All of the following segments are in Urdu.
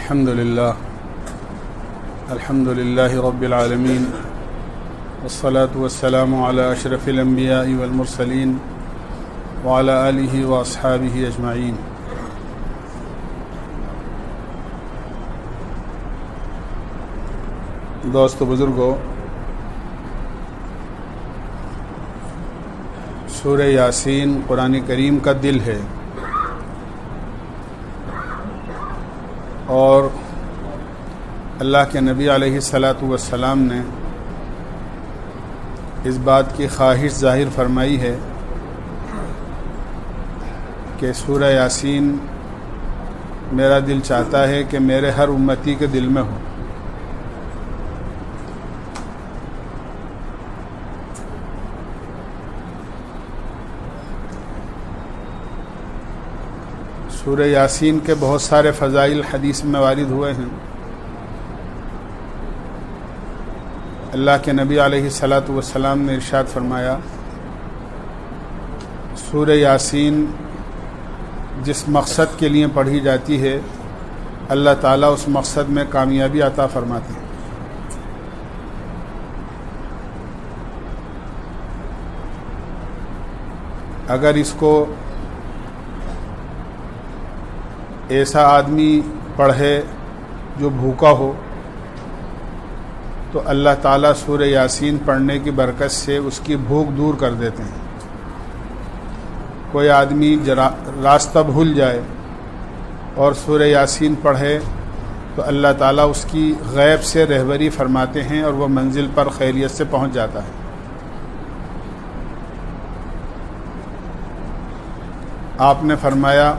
الحمد لله رب العالمين والصلاة والسلام على أشرف الأنبياء والمرسلين وعلى آله وأصحابه أجمعين. دوست و بزرگو، سورہ یاسین قرآن کریم کا دل ہے، اور اللہ کے نبی علیہ الصلاۃ والسلام نے اس بات کی خواہش ظاہر فرمائی ہے کہ سورہ یاسین میرا دل چاہتا ہے کہ میرے ہر امتی کے دل میں ہو. سورہ یاسین کے بہت سارے فضائل حدیث میں وارد ہوئے ہیں. اللہ کے نبی علیہ الصلاۃ والسلام نے ارشاد فرمایا، سورہ یاسین جس مقصد کے لیے پڑھی جاتی ہے اللہ تعالیٰ اس مقصد میں کامیابی عطا فرماتے ہیں. اگر اس کو ایسا آدمی پڑھے جو بھوکا ہو تو اللہ تعالیٰ سورہ یاسین پڑھنے کی برکت سے اس کی بھوک دور کر دیتے ہیں. کوئی آدمی راستہ بھول جائے اور سورہ یاسین پڑھے تو اللہ تعالیٰ اس کی غیب سے رہبری فرماتے ہیں اور وہ منزل پر خیریت سے پہنچ جاتا ہے. آپ نے فرمایا،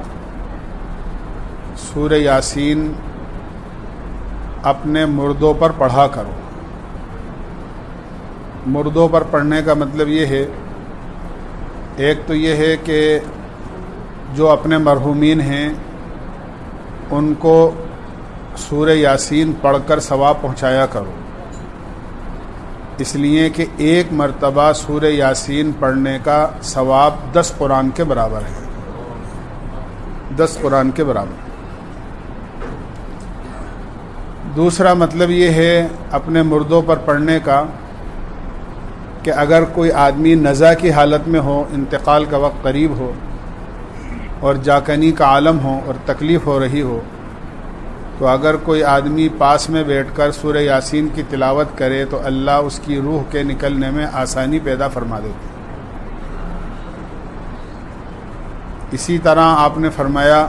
سورہ یاسین اپنے مردوں پر پڑھا کرو. مردوں پر پڑھنے کا مطلب یہ ہے، ایک تو یہ ہے کہ جو اپنے مرحومین ہیں ان کو سورہ یاسین پڑھ کر ثواب پہنچایا کرو، اس لیے کہ ایک مرتبہ سورہ یاسین پڑھنے کا ثواب 10 قرآن کے برابر ہے. 10 قرآن کے برابر. دوسرا مطلب یہ ہے اپنے مردوں پر پڑھنے کا کہ اگر کوئی آدمی نزا کی حالت میں ہو، انتقال کا وقت قریب ہو اور جاکنی کا عالم ہو اور تکلیف ہو رہی ہو، تو اگر کوئی آدمی پاس میں بیٹھ کر سورہ یاسین کی تلاوت کرے تو اللہ اس کی روح کے نکلنے میں آسانی پیدا فرما دیتے. اسی طرح آپ نے فرمایا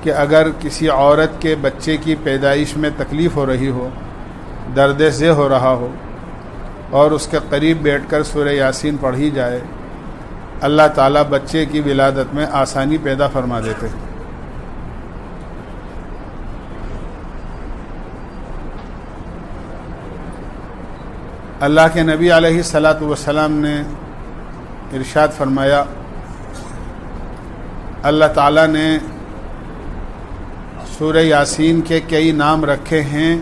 کہ اگر کسی عورت کے بچے کی پیدائش میں تکلیف ہو رہی ہو، درد ذہ ہو رہا ہو، اور اس کے قریب بیٹھ کر سورہ یاسین پڑھی جائے، اللہ تعالیٰ بچے کی ولادت میں آسانی پیدا فرما دیتے ہیں. اللہ کے نبی علیہ الصلاۃ والسلام نے ارشاد فرمایا، اللہ تعالیٰ نے سورہ یاسین کے کئی نام رکھے ہیں،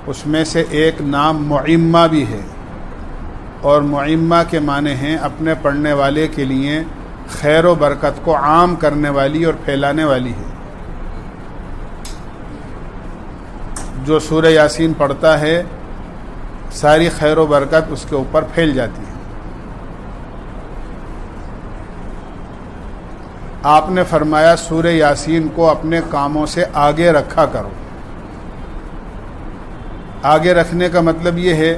اس میں سے ایک نام معمہ بھی ہے، اور معمہ کے معنی ہیں اپنے پڑھنے والے کے لیے خیر و برکت کو عام کرنے والی اور پھیلانے والی ہے. جو سورہ یاسین پڑھتا ہے ساری خیر و برکت اس کے اوپر پھیل جاتی ہے. آپ نے فرمایا سورہ یاسین کو اپنے کاموں سے آگے رکھا کرو. آگے رکھنے کا مطلب یہ ہے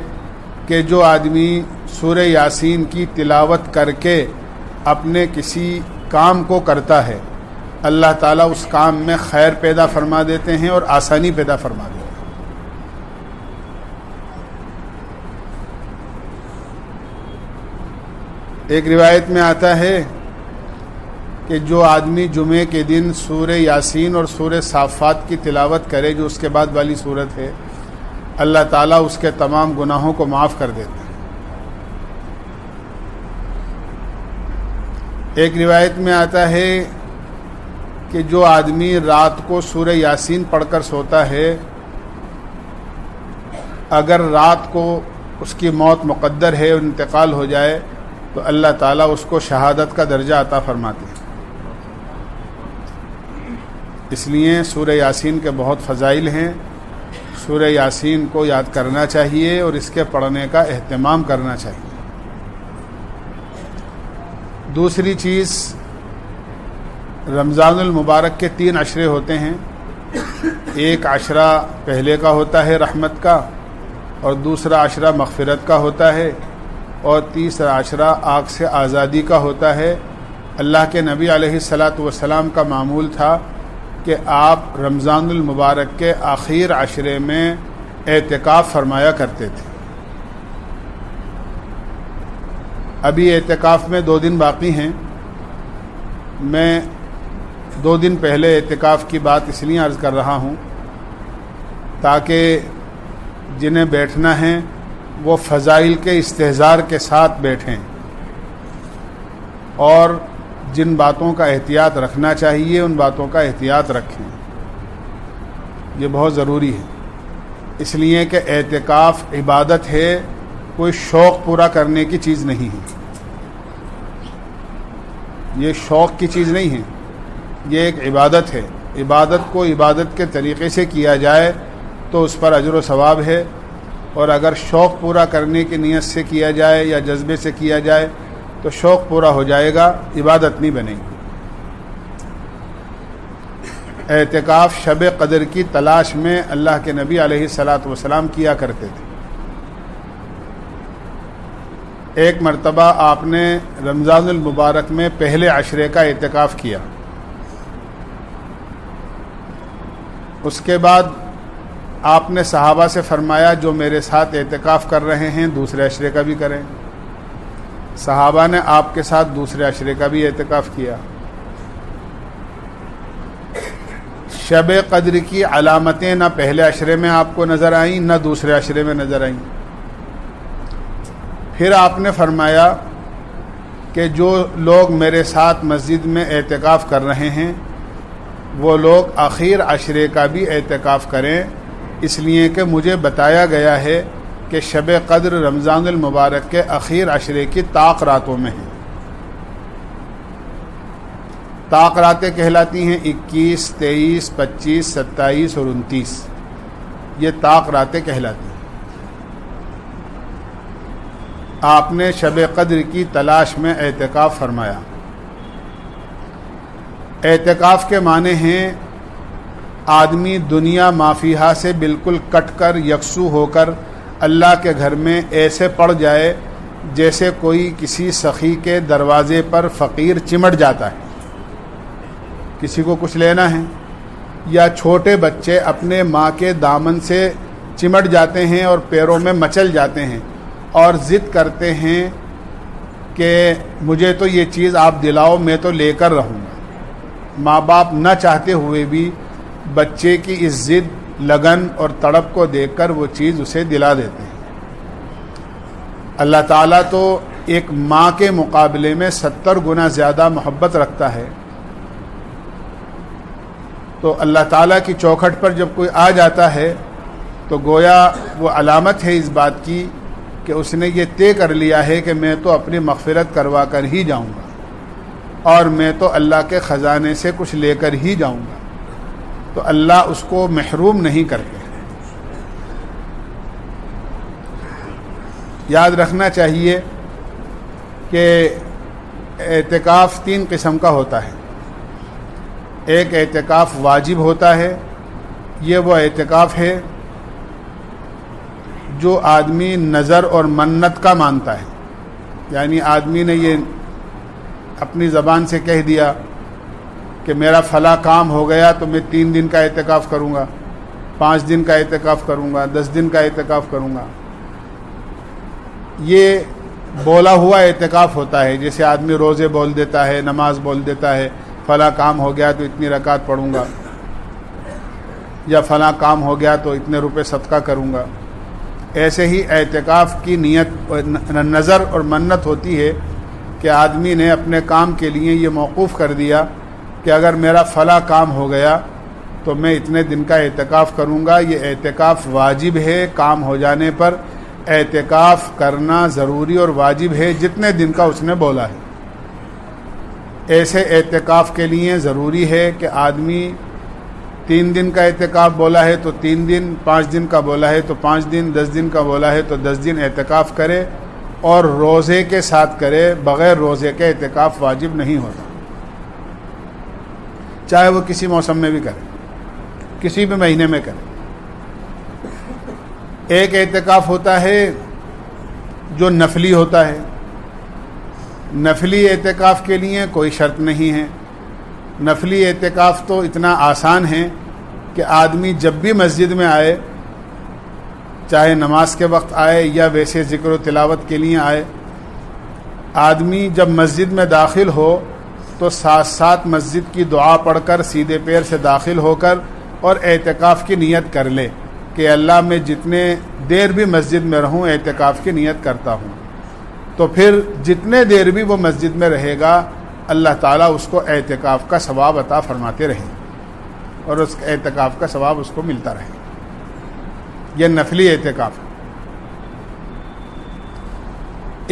کہ جو آدمی سورہ یاسین کی تلاوت کر کے اپنے کسی کام کو کرتا ہے، اللہ تعالیٰ اس کام میں خیر پیدا فرما دیتے ہیں اور آسانی پیدا فرما دیتے ہیں. ایک روایت میں آتا ہے کہ جو آدمی جمعے کے دن سورہ یاسین اور سورہ صافات کی تلاوت کرے، جو اس کے بعد والی صورت ہے، اللہ تعالیٰ اس کے تمام گناہوں کو معاف کر دیتا ہے. ایک روایت میں آتا ہے کہ جو آدمی رات کو سورہ یاسین پڑھ کر سوتا ہے، اگر رات کو اس کی موت مقدر ہے اور انتقال ہو جائے تو اللہ تعالیٰ اس کو شہادت کا درجہ عطا فرماتے ہیں. اس لیے سورہ یاسین کے بہت فضائل ہیں. سورہ یاسین کو یاد کرنا چاہیے اور اس کے پڑھنے کا اہتمام کرنا چاہیے. دوسری چیز، رمضان المبارک کے 3 عشرے ہوتے ہیں. ایک عشرہ پہلے کا ہوتا ہے رحمت کا، اور دوسرا عشرہ مغفرت کا ہوتا ہے، اور تیسرا عشرہ آگ سے آزادی کا ہوتا ہے. اللہ کے نبی علیہ الصلاۃ والسلام کا معمول تھا کہ آپ رمضان المبارک کے آخر عشرے میں اعتکاف فرمایا کرتے تھے. ابھی اعتکاف میں 2 دن باقی ہیں. میں 2 دن پہلے اعتکاف کی بات اس لیے عرض کر رہا ہوں تاکہ جنہیں بیٹھنا ہے وہ فضائل کے استحضار کے ساتھ بیٹھیں، اور جن باتوں کا احتیاط رکھنا چاہیے ان باتوں کا احتیاط رکھیں. یہ بہت ضروری ہے، اس لیے کہ اعتکاف عبادت ہے، کوئی شوق پورا کرنے کی چیز نہیں ہے. یہ شوق کی چیز نہیں ہے، یہ ایک عبادت ہے. عبادت کو عبادت کے طریقے سے کیا جائے تو اس پر اجر و ثواب ہے، اور اگر شوق پورا کرنے کی نیت سے کیا جائے یا جذبے سے کیا جائے تو شوق پورا ہو جائے گا، عبادت نہیں بنے گی. اعتکاف شب قدر کی تلاش میں اللہ کے نبی علیہ الصلاۃ والسلام کیا کرتے تھے. ایک مرتبہ آپ نے رمضان المبارک میں پہلے عشرے کا اعتکاف کیا. اس کے بعد آپ نے صحابہ سے فرمایا جو میرے ساتھ اعتکاف کر رہے ہیں دوسرے عشرے کا بھی کریں. صحابہ نے آپ کے ساتھ دوسرے عشرے کا بھی اعتکاف کیا. شب قدر کی علامتیں نہ پہلے عشرے میں آپ کو نظر آئیں نہ دوسرے عشرے میں نظر آئیں. پھر آپ نے فرمایا کہ جو لوگ میرے ساتھ مسجد میں اعتکاف کر رہے ہیں وہ لوگ آخر عشرے کا بھی اعتکاف کریں، اس لیے کہ مجھے بتایا گیا ہے کہ شب قدر رمضان المبارک کے آخر عشرے کی طاق راتوں میں ہے. طاق راتیں کہلاتی ہیں 21، 23، 25، 27 اور 29. یہ طاق راتیں کہلاتی ہیں. آپ نے شب قدر کی تلاش میں اعتکاف فرمایا. اعتکاف کے معنی ہیں آدمی دنیا مافیہا سے بالکل کٹ کر یکسو ہو کر اللہ کے گھر میں ایسے پڑ جائے جیسے کوئی کسی سخی کے دروازے پر فقیر چمٹ جاتا ہے. کسی کو کچھ لینا ہے، یا چھوٹے بچے اپنے ماں کے دامن سے چمٹ جاتے ہیں اور پیروں میں مچل جاتے ہیں اور ضد کرتے ہیں کہ مجھے تو یہ چیز آپ دلاؤ، میں تو لے کر رہوں گا. ماں باپ نہ چاہتے ہوئے بھی بچے کی اس ضد، لگن اور تڑپ کو دیکھ کر وہ چیز اسے دلا دیتے ہیں. اللہ تعالیٰ تو ایک ماں کے مقابلے میں 70 گنا زیادہ محبت رکھتا ہے. تو اللہ تعالیٰ کی چوکھٹ پر جب کوئی آ جاتا ہے تو گویا وہ علامت ہے اس بات کی کہ اس نے یہ طے کر لیا ہے کہ میں تو اپنی مغفرت کروا کر ہی جاؤں گا، اور میں تو اللہ کے خزانے سے کچھ لے کر ہی جاؤں گا. تو اللہ اس کو محروم نہیں کرتے. یاد رکھنا چاہیے کہ اعتکاف 3 قسم کا ہوتا ہے. ایک اعتکاف واجب ہوتا ہے. یہ وہ اعتکاف ہے جو آدمی نظر اور منت کا مانتا ہے. یعنی آدمی نے یہ اپنی زبان سے کہہ دیا کہ میرا فلاں کام ہو گیا تو میں 3 دن کا اعتکاف کروں گا، 5 دن کا اعتکاف کروں گا، 10 دن کا اعتکاف کروں گا. یہ بولا ہوا اعتکاف ہوتا ہے. جیسے آدمی روزے بول دیتا ہے، نماز بول دیتا ہے، فلاں کام ہو گیا تو اتنی رکعت پڑھوں گا، یا فلاں کام ہو گیا تو اتنے روپے صدقہ کروں گا. ایسے ہی اعتکاف کی نیت نظر اور منت ہوتی ہے کہ آدمی نے اپنے کام کے لیے یہ موقوف کر دیا کہ اگر میرا فلاں کام ہو گیا تو میں اتنے دن کا اعتکاف کروں گا. یہ اعتکاف واجب ہے. کام ہو جانے پر اعتکاف کرنا ضروری اور واجب ہے جتنے دن کا اس نے بولا ہے. ایسے اعتکاف کے لیے ضروری ہے کہ آدمی 3 دن کا اعتکاف بولا ہے تو 3 دن، 5 دن کا بولا ہے تو 5 دن، 10 دن کا بولا ہے تو 10 دن اعتکاف کرے، اور روزے کے ساتھ کرے، بغیر روزے کے اعتکاف واجب نہیں ہوتا، چاہے وہ کسی موسم میں بھی کرے، کسی بھی مہینے میں کرے۔ ایک اعتکاف ہوتا ہے جو نفلی ہوتا ہے، نفلی اعتکاف کے لیے کوئی شرط نہیں ہے۔ نفلی اعتکاف تو اتنا آسان ہے کہ آدمی جب بھی مسجد میں آئے، چاہے نماز کے وقت آئے یا ویسے ذکر و تلاوت کے لیے آئے، آدمی جب مسجد میں داخل ہو تو ساتھ ساتھ مسجد کی دعا پڑھ کر سیدھے پیر سے داخل ہو کر اور اعتکاف کی نیت کر لے کہ اللہ میں جتنے دیر بھی مسجد میں رہوں اعتکاف کی نیت کرتا ہوں، تو پھر جتنے دیر بھی وہ مسجد میں رہے گا اللہ تعالیٰ اس کو اعتکاف کا ثواب عطا فرماتے رہے اور اس اعتکاف کا ثواب اس کو ملتا رہے۔ یہ نفلی اعتکاف ہے۔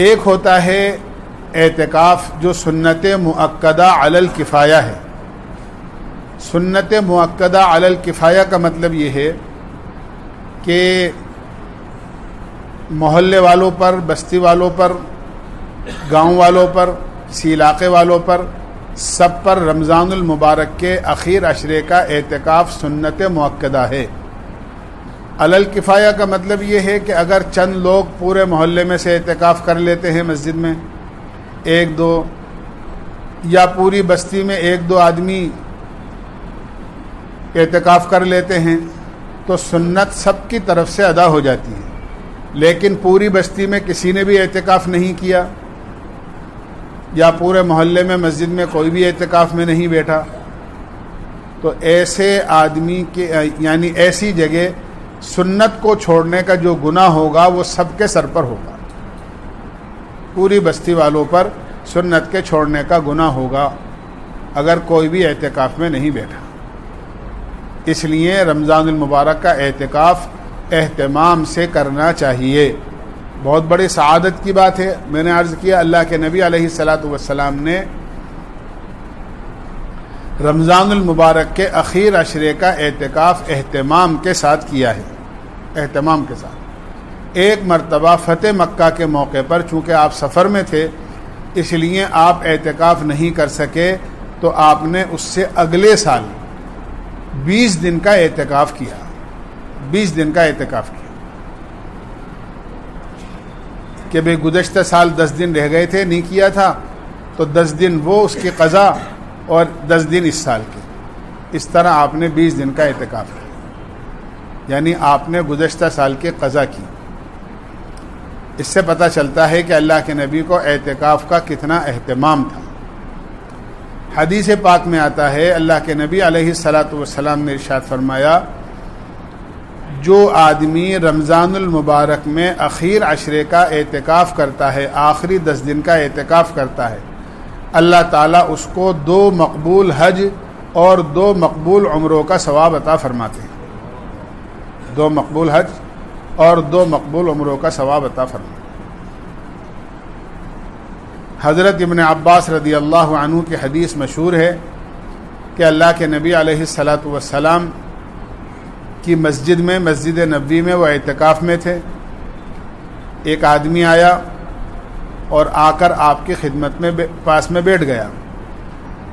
ایک ہوتا ہے اعتکاف جو سنت مؤکدہ علی الکفایہ ہے۔ سنت مؤکدہ علی الکفایہ کا مطلب یہ ہے کہ محلے والوں پر، بستی والوں پر، گاؤں والوں پر، کسی علاقے والوں پر، سب پر رمضان المبارک کے اخیر عشرے کا اعتکاف سنت مؤکدہ ہے۔ علی الکفایہ کا مطلب یہ ہے کہ اگر چند لوگ پورے محلے میں سے اعتکاف کر لیتے ہیں مسجد میں، 1-2 یا پوری بستی میں 1-2 آدمی اعتکاف کر لیتے ہیں تو سنت سب کی طرف سے ادا ہو جاتی ہے۔ لیکن پوری بستی میں کسی نے بھی اعتکاف نہیں کیا یا پورے محلے میں مسجد میں کوئی بھی اعتکاف میں نہیں بیٹھا، تو ایسے آدمی کے یعنی ایسی جگہ سنت کو چھوڑنے کا جو گناہ ہوگا وہ سب کے سر پر ہوگا، پوری بستی والوں پر سنت کے چھوڑنے کا گناہ ہوگا اگر کوئی بھی اعتکاف میں نہیں بیٹھا۔ اس لیے رمضان المبارک کا اعتکاف اہتمام سے کرنا چاہیے۔ بہت بڑی سعادت کی بات ہے۔ میں نے عرض کیا اللہ کے نبی علیہ الصلاۃ والسلام نے رمضان المبارک کے اخیر عشرے کا اعتکاف اہتمام کے ساتھ کیا ہے، اہتمام کے ساتھ۔ ایک مرتبہ فتح مکہ کے موقع پر چونکہ آپ سفر میں تھے اس لیے آپ اعتکاف نہیں کر سکے، تو آپ نے اس سے اگلے سال 20 دن کا اعتکاف کیا، 20 دن کا اعتکاف کیا کہ بھئی گزشتہ سال 10 دن رہ گئے تھے نہیں کیا تھا، تو 10 دن وہ اس کی قضا اور 10 دن اس سال کے، اس طرح آپ نے 20 دن کا اعتکاف کیا، یعنی آپ نے گزشتہ سال کی قضا کی۔ اس سے پتہ چلتا ہے کہ اللہ کے نبی کو اعتکاف کا کتنا اہتمام تھا۔ حدیث پاک میں آتا ہے اللہ کے نبی علیہ الصلاۃ والسلام نے ارشاد فرمایا، جو آدمی رمضان المبارک میں اخیر عشرے کا اعتکاف کرتا ہے، آخری 10 دن کا اعتکاف کرتا ہے، اللہ تعالیٰ اس کو 2 مقبول حج اور 2 مقبول عمروں کا ثواب عطا فرماتے ہیں، 2 مقبول حج اور 2 مقبول عمروں کا ثواب عطا فرماتے ہیں۔ حضرت ابن عباس رضی اللہ عنہ کی حدیث مشہور ہے کہ اللہ کے نبی علیہ الصلاۃ والسلام کی مسجد میں، مسجد نبوی میں وہ اعتکاف میں تھے، ایک آدمی آیا اور آ کر آپ کی خدمت میں پاس میں بیٹھ گیا۔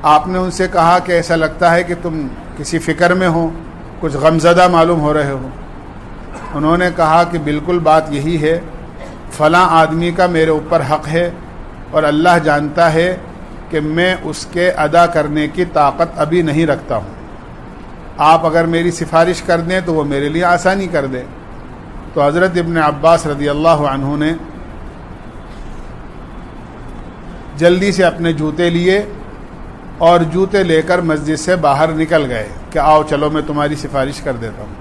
آپ نے ان سے کہا کہ ایسا لگتا ہے کہ تم کسی فکر میں ہو، کچھ غمزدہ معلوم ہو رہے ہو۔ انہوں نے کہا کہ بالکل بات یہی ہے، فلاں آدمی کا میرے اوپر حق ہے اور اللہ جانتا ہے کہ میں اس کے ادا کرنے کی طاقت ابھی نہیں رکھتا ہوں، آپ اگر میری سفارش کر دیں تو وہ میرے لیے آسانی کر دے۔ تو حضرت ابن عباس رضی اللہ عنہ نے جلدی سے اپنے جوتے لیے اور جوتے لے کر مسجد سے باہر نکل گئے کہ آؤ چلو میں تمہاری سفارش کر دیتا ہوں۔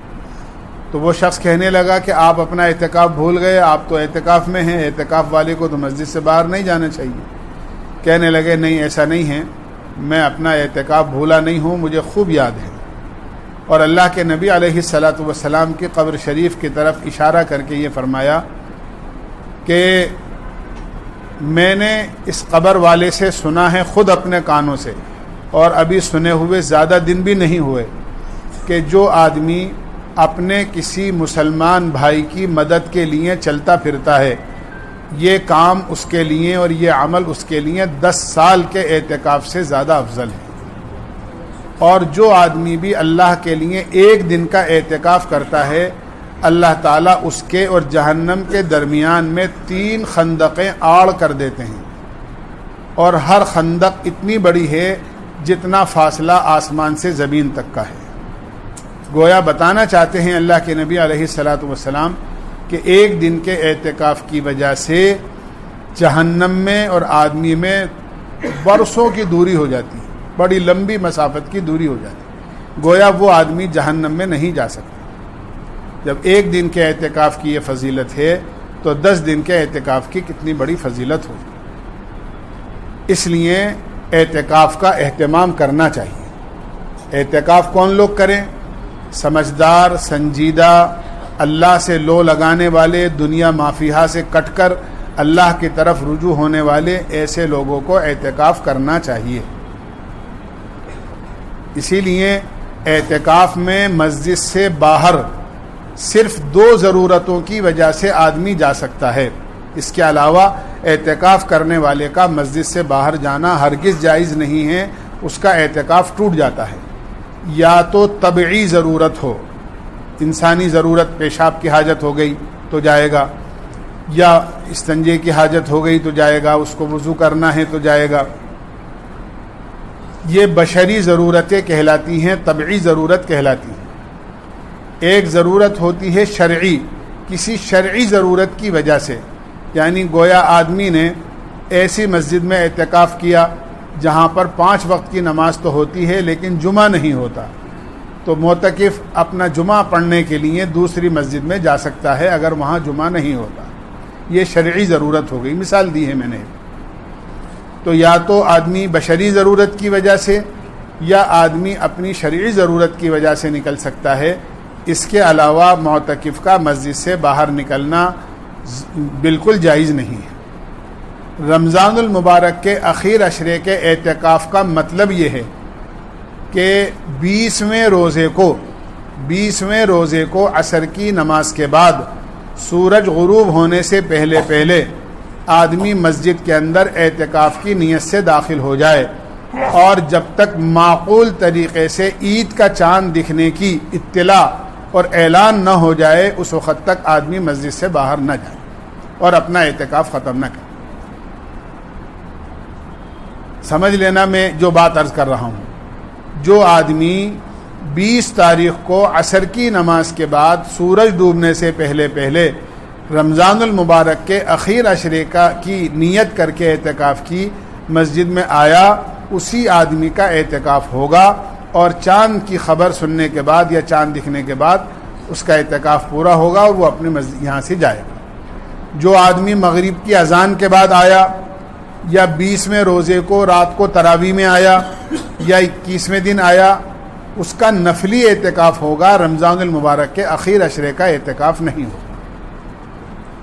تو وہ شخص کہنے لگا کہ آپ اپنا اعتکاف بھول گئے، آپ تو اعتکاف میں ہیں، اعتکاف والے کو تو مسجد سے باہر نہیں جانا چاہیے۔ کہنے لگے نہیں ایسا نہیں ہے، میں اپنا اعتکاف بھولا نہیں ہوں، مجھے خوب یاد ہے۔ اور اللہ کے نبی علیہ الصلاۃ والسلام کی قبر شریف کی طرف اشارہ کر کے یہ فرمایا کہ میں نے اس قبر والے سے سنا ہے خود اپنے کانوں سے، اور ابھی سنے ہوئے زیادہ دن بھی نہیں ہوئے کہ جو آدمی اپنے کسی مسلمان بھائی کی مدد کے لیے چلتا پھرتا ہے، یہ کام اس کے لیے اور یہ عمل اس کے لیے 10 سال کے اعتکاف سے زیادہ افضل ہے۔ اور جو آدمی بھی اللہ کے لیے ایک دن کا اعتکاف کرتا ہے، اللہ تعالیٰ اس کے اور جہنم کے درمیان میں 3 خندقیں آڑ کر دیتے ہیں، اور ہر خندق اتنی بڑی ہے جتنا فاصلہ آسمان سے زمین تک کا ہے۔ گویا بتانا چاہتے ہیں اللہ کے نبی علیہ الصلاۃ والسلام کہ ایک دن کے اعتکاف کی وجہ سے جہنم میں اور آدمی میں برسوں کی دوری ہو جاتی ہے، بڑی لمبی مسافت کی دوری ہو جاتی ہے۔ گویا وہ آدمی جہنم میں نہیں جا سکتا۔ جب ایک دن کے اعتکاف کی یہ فضیلت ہے تو 10 دن کے اعتکاف کی کتنی بڑی فضیلت ہوگی۔ اس لیے اعتکاف کا اہتمام کرنا چاہیے۔ اعتکاف کون لوگ کریں؟ سمجھدار، سنجیدہ، اللہ سے لو لگانے والے، دنیا مافیہا سے کٹ کر اللہ کی طرف رجوع ہونے والے ایسے لوگوں کو اعتکاف کرنا چاہیے۔ اسی لیے اعتکاف میں مسجد سے باہر صرف 2 ضرورتوں کی وجہ سے آدمی جا سکتا ہے۔ اس کے علاوہ اعتکاف کرنے والے کا مسجد سے باہر جانا ہرگز جائز نہیں ہے، اس کا اعتکاف ٹوٹ جاتا ہے۔ یا تو طبعی ضرورت ہو، انسانی ضرورت، پیشاب کی حاجت ہو گئی تو جائے گا، یا استنجے کی حاجت ہو گئی تو جائے گا، اس کو وضو کرنا ہے تو جائے گا۔ یہ بشری ضرورتیں کہلاتی ہیں، طبعی ضرورت کہلاتی ہیں۔ ایک ضرورت ہوتی ہے شرعی، کسی شرعی ضرورت کی وجہ سے، یعنی گویا آدمی نے ایسی مسجد میں اعتکاف کیا جہاں پر 5 وقت کی نماز تو ہوتی ہے لیکن جمعہ نہیں ہوتا، تو معتکف اپنا جمعہ پڑھنے کے لیے دوسری مسجد میں جا سکتا ہے اگر وہاں جمعہ نہیں ہوتا۔ یہ شرعی ضرورت ہو گئی، مثال دی ہے میں نے۔ تو یا تو آدمی بشری ضرورت کی وجہ سے یا آدمی اپنی شرعی ضرورت کی وجہ سے نکل سکتا ہے۔ اس کے علاوہ معتکف کا مسجد سے باہر نکلنا بالکل جائز نہیں ہے۔ رمضان المبارک کے اخیر عشرے کے اعتکاف کا مطلب یہ ہے کہ 20ویں روزے کو عصر کی نماز کے بعد سورج غروب ہونے سے پہلے آدمی مسجد کے اندر اعتکاف کی نیت سے داخل ہو جائے، اور جب تک معقول طریقے سے عید کا چاند دکھنے کی اطلاع اور اعلان نہ ہو جائے اس وقت تک آدمی مسجد سے باہر نہ جائے اور اپنا اعتکاف ختم نہ کرے۔ سمجھ لینا میں جو بات عرض کر رہا ہوں، جو آدمی 20 تاریخ کو عصر کی نماز کے بعد سورج ڈوبنے سے پہلے رمضان المبارک کے اخیر عشرے کی نیت کر کے اعتکاف کی مسجد میں آیا، اسی آدمی کا اعتکاف ہوگا، اور چاند کی خبر سننے کے بعد یا چاند دکھنے کے بعد اس کا اعتکاف پورا ہوگا اور وہ اپنی مسجد یہاں سے جائے گا۔ جو آدمی مغرب کی اذان کے بعد آیا، یا 20ویں روزے کو رات کو تراویح میں آیا، یا 21ویں دن آیا، اس کا نفلی اعتکاف ہوگا، رمضان المبارک کے اخیر عشرے کا اعتکاف نہیں ہوگا۔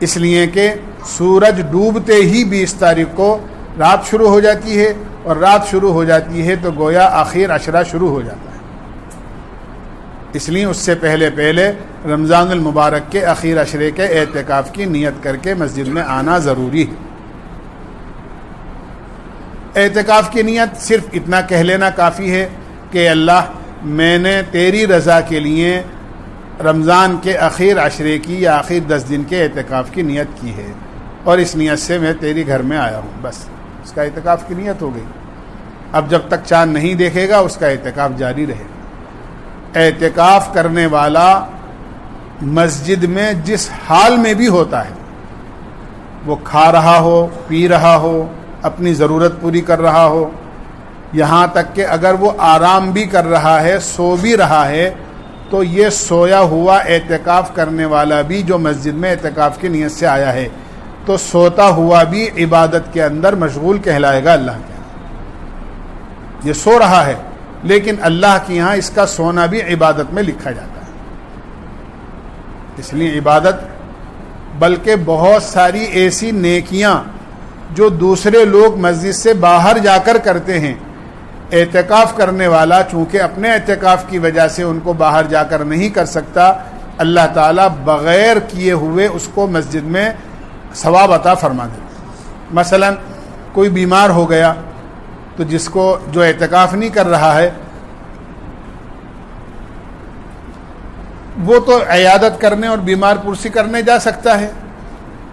اس لیے کہ سورج ڈوبتے ہی 20 تاریخ کو رات شروع ہو جاتی ہے، اور رات شروع ہو جاتی ہے تو گویا آخر عشرہ شروع ہو جاتا ہے۔ اس لیے اس سے پہلے رمضان المبارک کے اخیر عشرے کے اعتکاف کی نیت کر کے مسجد میں آنا ضروری ہے۔ اعتکاف کی نیت صرف اتنا کہہ لینا کافی ہے کہ اللہ میں نے تیری رضا کے لیے رمضان کے اخیر عشرے کی یا آخر 10 دن کے اعتکاف کی نیت کی ہے، اور اس نیت سے میں تیری گھر میں آیا ہوں، بس اس کا اعتکاف کی نیت ہو گئی۔ اب جب تک چاند نہیں دیکھے گا اس کا اعتکاف جاری رہے گا۔ اعتکاف کرنے والا مسجد میں جس حال میں بھی ہوتا ہے، وہ کھا رہا ہو، پی رہا ہو، اپنی ضرورت پوری کر رہا ہو، یہاں تک کہ اگر وہ آرام بھی کر رہا ہے، سو بھی رہا ہے، تو یہ سویا ہوا اعتکاف کرنے والا بھی جو مسجد میں اعتکاف کی نیت سے آیا ہے، تو سوتا ہوا بھی عبادت کے اندر مشغول کہلائے گا اللہ کے یہاں۔ یہ سو رہا ہے لیکن اللہ کے یہاں اس کا سونا بھی عبادت میں لکھا جاتا ہے۔ اس لیے عبادت، بلکہ بہت ساری ایسی نیکیاں جو دوسرے لوگ مسجد سے باہر جا کر کرتے ہیں، اعتکاف کرنے والا چونکہ اپنے اعتکاف کی وجہ سے ان کو باہر جا کر نہیں کر سکتا، اللہ تعالیٰ بغیر کیے ہوئے اس کو مسجد میں ثواب عطا فرما دے۔ مثلا کوئی بیمار ہو گیا تو جو اعتکاف نہیں کر رہا ہے وہ تو عیادت کرنے اور بیمار پرسی کرنے جا سکتا ہے۔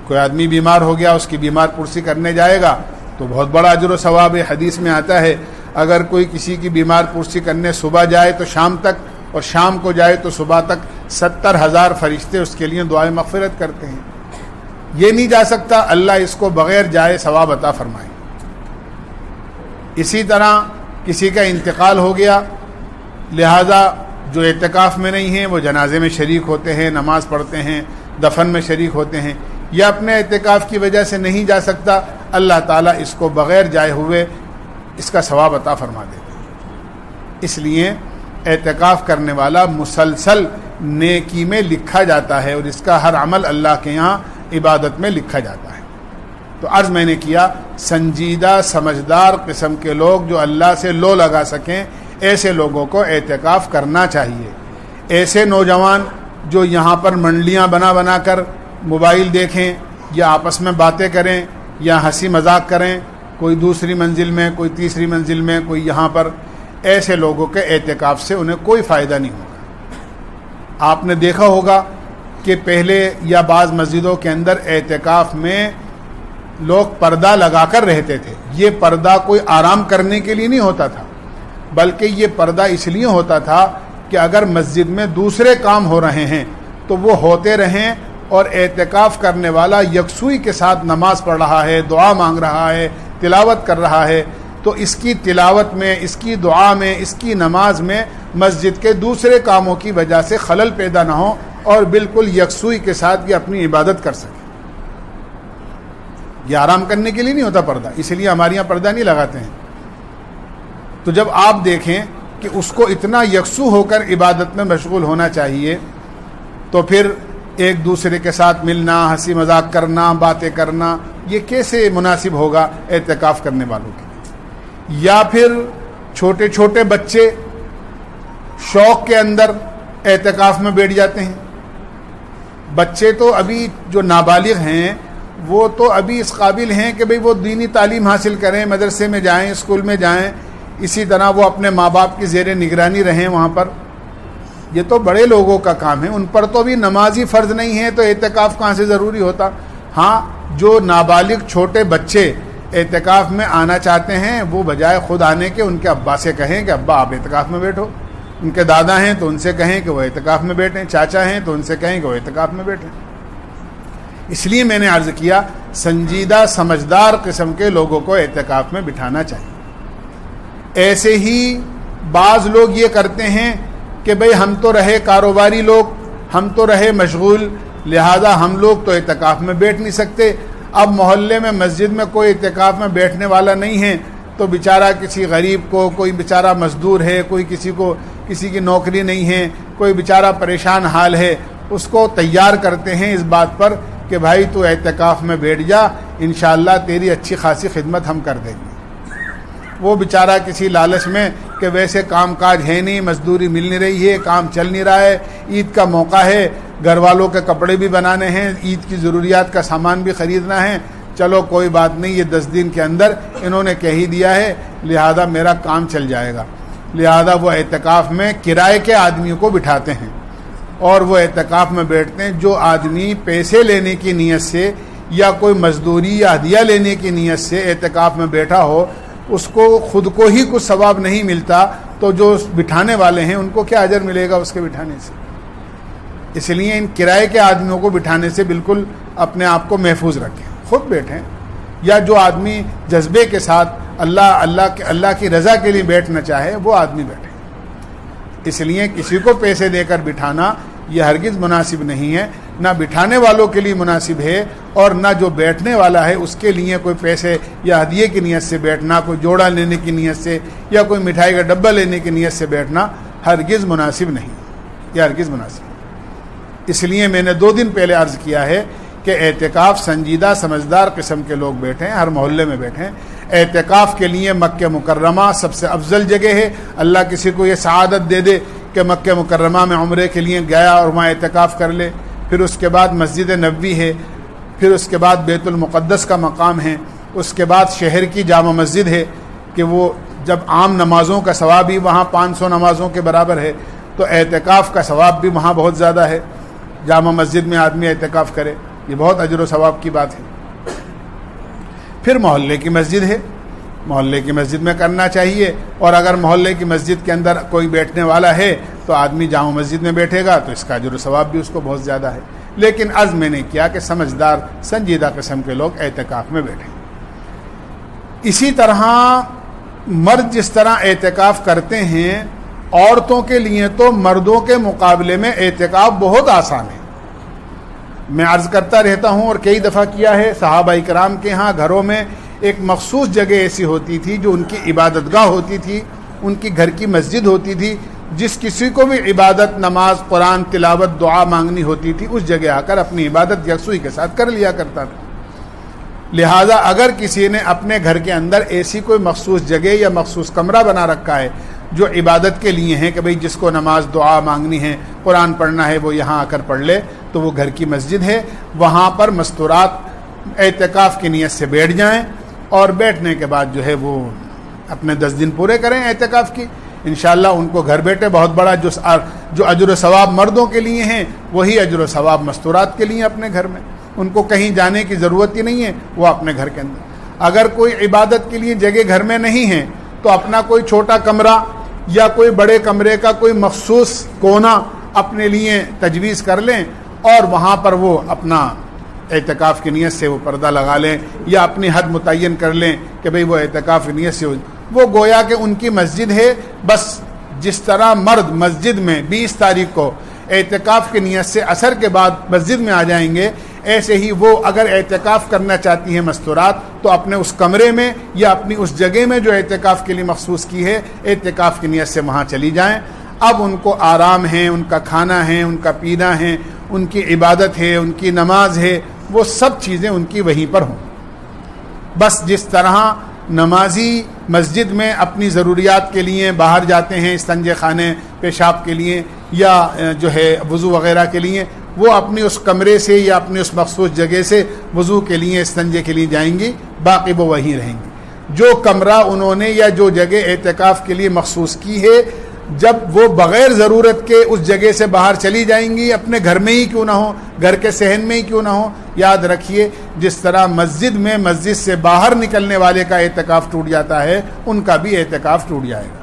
کوئی آدمی بیمار ہو گیا، اس کی بیمار پرسی کرنے جائے گا تو بہت بڑا اجر و ثواب ہے۔ حدیث میں آتا ہے اگر کوئی کسی کی بیمار پرسی کرنے صبح جائے تو شام تک، اور شام کو جائے تو صبح تک 70,000 فرشتے اس کے لیے دعائیں مغفرت کرتے ہیں۔ یہ نہیں جا سکتا، اللہ اس کو بغیر جائے ثواب عطا فرمائے۔ اسی طرح کسی کا انتقال ہو گیا، لہذا جو اعتکاف میں نہیں ہیں وہ جنازے میں شریک ہوتے ہیں، نماز پڑھتے ہیں، دفن میں شریک ہوتے ہیں، یا اپنے اعتکاف کی وجہ سے نہیں جا سکتا، اللہ تعالیٰ اس کو بغیر جائے ہوئے اس کا ثواب عطا فرما دیتے ہیں۔ اس لیے اعتکاف کرنے والا مسلسل نیکی میں لکھا جاتا ہے، اور اس کا ہر عمل اللہ کے یہاں عبادت میں لکھا جاتا ہے۔ تو عرض میں نے کیا، سنجیدہ سمجھدار قسم کے لوگ جو اللہ سے لو لگا سکیں، ایسے لوگوں کو اعتکاف کرنا چاہیے۔ ایسے نوجوان جو یہاں پر منڈلیاں بنا بنا کر موبائل دیکھیں یا آپس میں باتیں کریں یا ہنسی مذاق کریں، کوئی دوسری منزل میں، کوئی تیسری منزل میں، کوئی یہاں پر، ایسے لوگوں کے اعتکاف سے انہیں کوئی فائدہ نہیں ہوگا۔ آپ نے دیکھا ہوگا کہ پہلے یا بعض مسجدوں کے اندر اعتکاف میں لوگ پردہ لگا کر رہتے تھے۔ یہ پردہ کوئی آرام کرنے کے لیے نہیں ہوتا تھا، بلکہ یہ پردہ اس لیے ہوتا تھا کہ اگر مسجد میں دوسرے کام ہو رہے ہیں تو وہ ہوتے رہیں، اور اعتکاف کرنے والا یکسوئی کے ساتھ نماز پڑھ رہا ہے، دعا مانگ رہا ہے، تلاوت کر رہا ہے، تو اس کی تلاوت میں، اس کی دعا میں، اس کی نماز میں مسجد کے دوسرے کاموں کی وجہ سے خلل پیدا نہ ہو، اور بالکل یکسوئی کے ساتھ یہ اپنی عبادت کر سکے۔ یہ آرام کرنے کے لیے نہیں ہوتا پردہ، اس لیے ہمارے یہاں پردہ نہیں لگاتے ہیں۔ تو جب آپ دیکھیں کہ اس کو اتنا یکسو ہو کر عبادت میں مشغول ہونا چاہیے، تو پھر ایک دوسرے کے ساتھ ملنا، ہنسی مذاق کرنا، باتیں کرنا، یہ کیسے مناسب ہوگا اعتکاف کرنے والوں کے؟ یا پھر چھوٹے چھوٹے بچے شوق کے اندر اعتکاف میں بیٹھ جاتے ہیں۔ بچے تو ابھی جو نابالغ ہیں وہ تو ابھی اس قابل ہیں کہ بھئی وہ دینی تعلیم حاصل کریں، مدرسے میں جائیں، اسکول میں جائیں، اسی طرح وہ اپنے ماں باپ کی زیر نگرانی رہیں وہاں پر۔ یہ تو بڑے لوگوں کا کام ہے، ان پر تو بھی نمازی فرض نہیں ہے، تو اعتکاف کہاں سے ضروری ہوتا؟ ہاں، جو نابالغ چھوٹے بچے اعتکاف میں آنا چاہتے ہیں وہ بجائے خود آنے کے ان کے ابا سے کہیں کہ ابا آپ اعتکاف میں بیٹھو، ان کے دادا ہیں تو ان سے کہیں کہ وہ اعتکاف میں بیٹھیں، چاچا ہیں تو ان سے کہیں کہ وہ اعتکاف میں بیٹھیں۔ اس لیے میں نے عرض کیا، سنجیدہ سمجھدار قسم کے لوگوں کو اعتکاف میں بٹھانا چاہیے۔ ایسے ہی بعض لوگ یہ کرتے ہیں کہ بھئی ہم تو رہے کاروباری لوگ، ہم تو رہے مشغول، لہذا ہم لوگ تو اعتکاف میں بیٹھ نہیں سکتے۔ اب محلے میں مسجد میں کوئی اعتکاف میں بیٹھنے والا نہیں ہے تو بیچارہ کسی غریب کو، کوئی بیچارہ مزدور ہے، کوئی کسی کی نوکری نہیں ہے، کوئی بیچارہ پریشان حال ہے، اس کو تیار کرتے ہیں اس بات پر کہ بھائی تو اعتکاف میں بیٹھ جا، انشاءاللہ تیری اچھی خاصی خدمت ہم کر دیں گے۔ وہ بیچارہ کسی لالچ میں کہ ویسے کام کاج ہے نہیں، مزدوری مل نہیں رہی ہے، کام چل نہیں رہا ہے، عید کا موقع ہے، گھر والوں کے کپڑے بھی بنانے ہیں، عید کی ضروریات کا سامان بھی خریدنا ہے، چلو کوئی بات نہیں، یہ 10 دن کے اندر انہوں نے کہہ ہی دیا ہے، لہذا میرا کام چل جائے گا۔ لہذا وہ اعتکاف میں کرائے کے آدمیوں کو بٹھاتے ہیں، اور وہ اعتکاف میں بیٹھتے ہیں۔ جو آدمی پیسے لینے کی نیت سے یا کوئی مزدوری یا ہدیہ لینے کی نیت سے اعتکاف میں بیٹھا ہو، اس کو خود کو ہی کچھ ثواب نہیں ملتا، تو جو بٹھانے والے ہیں ان کو کیا اجر ملے گا اس کے بٹھانے سے؟ اس لیے ان کرائے کے آدمیوں کو بٹھانے سے بالکل اپنے آپ کو محفوظ رکھیں، خود بیٹھیں، یا جو آدمی جذبے کے ساتھ اللہ کی رضا کے لیے بیٹھنا چاہے وہ آدمی بیٹھے۔ اس لیے کسی کو پیسے دے کر بٹھانا یہ ہرگز مناسب نہیں ہے، نہ بٹھانے والوں کے لیے مناسب ہے، اور نہ جو بیٹھنے والا ہے اس کے لیے کوئی پیسے یا ہدیے کی نیت سے بیٹھنا، کوئی جوڑا لینے کی نیت سے یا کوئی مٹھائی کا ڈبہ لینے کی نیت سے بیٹھنا ہرگز مناسب نہیں، یہ ہرگز مناسب۔ اس لیے میں نے 2 دن پہلے عرض کیا ہے کہ اعتکاف سنجیدہ سمجھدار قسم کے لوگ بیٹھے ہیں، ہر محلے میں بیٹھے ہیں۔ اعتکاف کے لیے مکہ مکرمہ سب سے افضل جگہ ہے۔ اللہ کسی کو یہ سعادت دے دے کہ مکہ مکرمہ میں عمرے کے لیے گیا اور وہاں اعتکاف کر لے، پھر اس کے بعد مسجد نبوی ہے، پھر اس کے بعد بیت المقدس کا مقام ہے، اس کے بعد شہر کی جامع مسجد ہے کہ وہ جب عام نمازوں کا ثواب بھی وہاں 500 نمازوں کے برابر ہے، تو اعتکاف کا ثواب بھی وہاں بہت زیادہ ہے۔ جامع مسجد میں آدمی اعتکاف کرے، یہ بہت اجر و ثواب کی بات ہے۔ پھر محلے کی مسجد ہے، محلے کی مسجد میں کرنا چاہیے، اور اگر محلے کی مسجد کے اندر کوئی بیٹھنے والا ہے تو آدمی جامع مسجد میں بیٹھے گا تو اس کا اجر و ثواب بھی اس کو بہت زیادہ ہے۔ لیکن عزم میں نے کیا کہ سمجھدار سنجیدہ قسم کے لوگ اعتکاف میں بیٹھیں۔ اسی طرح مرد جس طرح اعتکاف کرتے ہیں، عورتوں کے لیے تو مردوں کے مقابلے میں اعتکاف بہت آسان ہے۔ میں عرض کرتا رہتا ہوں اور کئی دفعہ کیا ہے، صحابہ کرام کے ہاں گھروں میں ایک مخصوص جگہ ایسی ہوتی تھی جو ان کی عبادت گاہ ہوتی تھی، ان کی گھر کی مسجد ہوتی تھی، جس کسی کو بھی عبادت، نماز، قرآن تلاوت، دعا مانگنی ہوتی تھی اس جگہ آ کر اپنی عبادت یکسوئی کے ساتھ کر لیا کرتا تھا۔ لہٰذا اگر کسی نے اپنے گھر کے اندر ایسی کوئی مخصوص جگہ یا مخصوص کمرہ بنا رکھا ہے جو عبادت کے لیے ہے کہ بھئی جس کو نماز، دعا مانگنی ہے، قرآن پڑھنا ہے، وہ یہاں آ کر پڑھ لے، تو وہ گھر کی مسجد ہے، وہاں پر مستورات اعتکاف کی نیت سے بیٹھ جائیں، اور بیٹھنے کے بعد جو ہے وہ اپنے 10 دن پورے کریں اعتکاف کی۔ انشاءاللہ ان کو گھر بیٹھے بہت بڑا جو اجر و ثواب مردوں کے لیے ہیں وہی اجر و ثواب مستورات کے لیے اپنے گھر میں، ان کو کہیں جانے کی ضرورت ہی نہیں ہے، وہ اپنے گھر کے اندر۔ اگر کوئی عبادت کے لیے جگہ گھر میں نہیں ہے تو اپنا کوئی چھوٹا کمرہ یا کوئی بڑے کمرے کا کوئی مخصوص کونا اپنے لیے تجویز کر لیں، اور وہاں پر وہ اپنا اعتکاف کی نیت سے وہ پردہ لگا لیں، یا اپنی حد متعین کر لیں کہ بھئی وہ اعتکاف کی نیت سے وہ گویا کہ ان کی مسجد ہے۔ بس جس طرح مرد مسجد میں 20 تاریخ کو اعتکاف کی نیت سے عصر کے بعد مسجد میں آ جائیں گے، ایسے ہی وہ اگر اعتکاف کرنا چاہتی ہیں مستورات تو اپنے اس کمرے میں یا اپنی اس جگہ میں جو اعتکاف کے لیے مخصوص کی ہے اعتکاف کی نیت سے وہاں چلی جائیں۔ اب ان کو آرام ہے، ان کا کھانا ہے، ان کا پینا ہے، ان کی عبادت ہے، ان کی نماز ہے، وہ سب چیزیں ان کی وہیں پر ہوں۔ بس جس طرح نمازی مسجد میں اپنی ضروریات کے لیے باہر جاتے ہیں، استنجے خانے، پیشاب کے لیے یا جو ہے وضو وغیرہ کے لیے، وہ اپنی اس کمرے سے یا اپنی اس مخصوص جگہ سے وضو کے لیے، استنجے کے لیے جائیں گی، باقی وہ وہیں رہیں گی۔ جو کمرہ انہوں نے یا جو جگہ اعتکاف کے لیے مخصوص کی ہے، جب وہ بغیر ضرورت کے اس جگہ سے باہر چلی جائیں گی، اپنے گھر میں ہی کیوں نہ ہو، گھر کے صحن میں ہی کیوں نہ ہو، یاد رکھیے جس طرح مسجد میں مسجد سے باہر نکلنے والے کا اعتکاف ٹوٹ جاتا ہے، ان کا بھی اعتکاف ٹوٹ جائے گا۔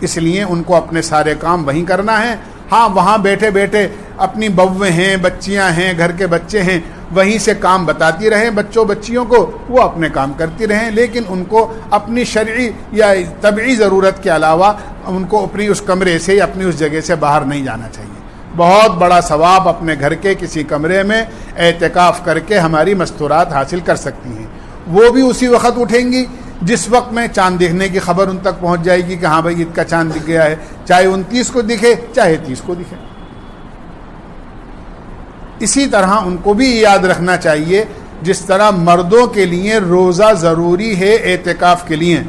اس لیے ان کو اپنے سارے کام وہیں کرنا ہے۔ ہاں وہاں بیٹھے بیٹھے اپنی بویں ہیں، بچیاں ہیں، گھر کے بچے ہیں، وہیں سے کام بتاتی رہیں بچوں بچیوں کو، وہ اپنے کام کرتی رہیں، لیکن ان کو اپنی شرعی یا طبعی ضرورت کے علاوہ ان کو اپنی اس کمرے سے یا اپنی اس جگہ سے باہر نہیں جانا چاہیے۔ بہت بڑا ثواب اپنے گھر کے کسی کمرے میں اعتکاف کر کے ہماری مستورات حاصل کر سکتی ہیں۔ وہ بھی اسی وقت اٹھیں گی جس وقت میں چاند دیکھنے کی خبر ان تک پہنچ جائے گی کہ ہاں بھائی عید کا چاند دکھ گیا ہے، چاہے 29 کو دکھے چاہے 30 کو دکھے۔ اسی طرح ان کو بھی یاد رکھنا چاہیے جس طرح مردوں کے لیے روزہ ضروری ہے اعتکاف کے لیے،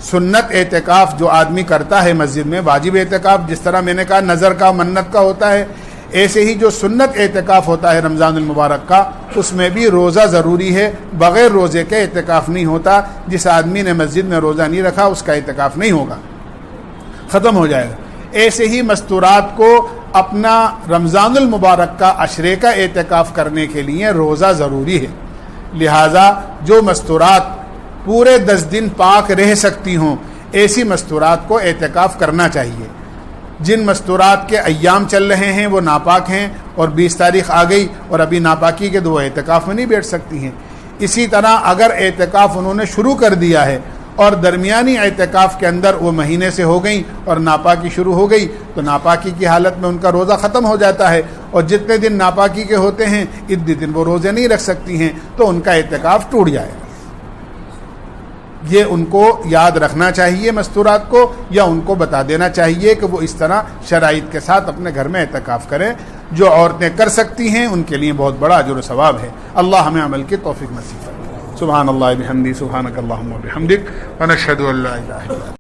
سنت اعتکاف جو آدمی کرتا ہے مسجد میں، واجب اعتکاف جس طرح میں نے کہا نظر کا منت کا ہوتا ہے، ایسے ہی جو سنت اعتکاف ہوتا ہے رمضان المبارک کا، اس میں بھی روزہ ضروری ہے۔ بغیر روزے کے اعتکاف نہیں ہوتا۔ جس آدمی نے مسجد میں روزہ نہیں رکھا اس کا اعتکاف نہیں ہوگا، ختم ہو جائے گا۔ ایسے ہی مستورات کو اپنا رمضان المبارک کا عشرے کا اعتکاف کرنے کے لیے روزہ ضروری ہے۔ لہٰذا جو مستورات پورے 10 دن پاک رہ سکتی ہوں ایسی مستورات کو اعتکاف کرنا چاہیے۔ جن مستورات کے ایام چل رہے ہیں وہ ناپاک ہیں اور 20 تاریخ آ گئی اور ابھی ناپاکی کے دو اعتکاف میں نہیں بیٹھ سکتی ہیں۔ اسی طرح اگر اعتکاف انہوں نے شروع کر دیا ہے اور درمیانی اعتکاف کے اندر وہ مہینے سے ہو گئیں اور ناپاکی شروع ہو گئی تو ناپاکی کی حالت میں ان کا روزہ ختم ہو جاتا ہے، اور جتنے دن ناپاکی کے ہوتے ہیں اتنے دن وہ روزے نہیں رکھ سکتی ہیں تو ان کا اعتکاف ٹوٹ جائے گا۔ یہ ان کو یاد رکھنا چاہیے مستورات کو، یا ان کو بتا دینا چاہیے کہ وہ اس طرح شرائط کے ساتھ اپنے گھر میں اعتکاف کریں۔ جو عورتیں کر سکتی ہیں ان کے لیے بہت بڑا اجر و ثواب ہے. اللہ ہمیں عمل کی توفیق نصیب فرمائے. سبحان اللہ بحمدی سبحانک اللہم و بحمدک ونشہد ان لا الہ الا انت.